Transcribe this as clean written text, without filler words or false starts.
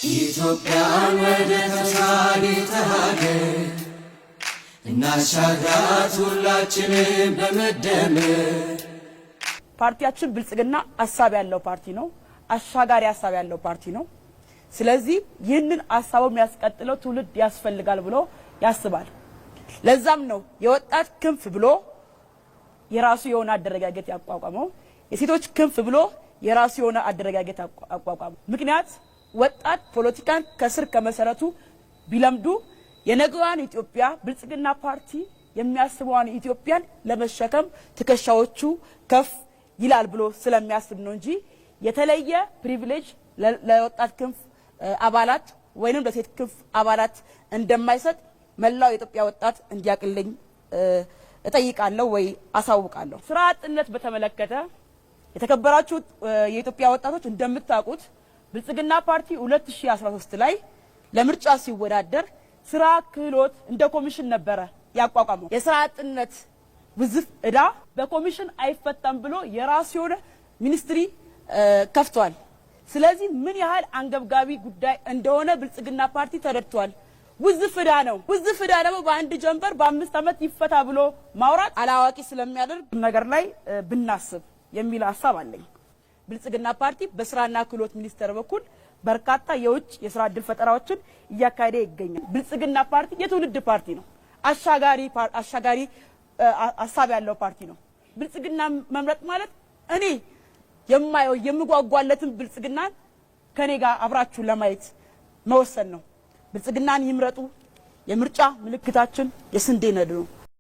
ኢትዮጵያን ወደ ተሻለ ሀገር እናሻግራት ሁላችንም በመደመር። ፓርቲያችን ብልጽግና ሐሳብ ያለው ፓርቲ ነው። አሻጋሪ ሐሳብ ያለው ፓርቲ ነው። ስለዚህ ይህንን ሐሳቡ የሚያስቀጥለው ትውልድ ያስፈልጋል ብሎ ያስባል። ለዛም ነው የወጣት ክንፍ ብሎ የራሱ የሆነ አደረጋገት ያቋቋመው፣ የሴቶች ክንፍ ብሎ የራሱ የሆነ አደረጋገት ያቋቋመው። ምክንያት ወጣት ፖለቲካን ከስር ከመሰረቱ ቢለምዱ የነገዋን ኢትዮጵያ ብልጽግና ፓርቲ የሚያስበዋን ኢትዮጵያን ለመሸከም ትከሻዎቹ ከፍ ይላል ብሎ ስለሚያስብ ነው እንጂ የተለየ ፕሪቪሌጅ ለወጣት ክንፍ አባላት ወይንም ለሴት ክንፍ አባላት እንደማይሰጥ መላው የኢትዮጵያ ወጣት እንዲያቅልኝ እጠይቃለሁ ወይ አሳውቃለሁ። ስራ አጥነት በተመለከተ የተከበራችሁ የኢትዮጵያ ወጣቶች እንደምታውቁት ብልጽግና ፓርቲ 2013 ላይ ለምርጫ ሲወዳደር ስራ ክህሎት እንደ ኮሚሽን ነበረ ያቋቋመው። የስራ አጥነት ውዝፍ እዳ በኮሚሽን አይፈታም ብሎ የራሱ የሆነ ሚኒስትሪ ከፍቷል። ስለዚህ ምን ያህል አንገብጋቢ ጉዳይ እንደሆነ ብልጽግና ፓርቲ ተረድቷል። ውዝፍ እዳ ነው። ውዝፍ እዳ ደግሞ በአንድ ጀንበር በ5 ዓመት ይፈታ ብሎ ማውራት አላዋቂ ስለሚያደርግ ነገር ላይ ብናስብ የሚል ሐሳብ አለኝ። ብልጽግና ፓርቲ በስራና ክህሎት ሚኒስቴር በኩል በርካታ የውጭ የስራ ዕድል ፈጠራዎችን እያካሄደ ይገኛል። ብልጽግና ፓርቲ የትውልድ ፓርቲ ነው። አሻጋሪ ሐሳብ ያለው ፓርቲ ነው። ብልጽግና መምረጥ ማለት እኔ የማየው የምጓጓለትን ብልጽግናን ከኔ ጋር አብራችሁ ለማየት መወሰን ነው። ብልጽግናን ይምረጡ። የምርጫ ምልክታችን የስንዴ ነዶ ነው።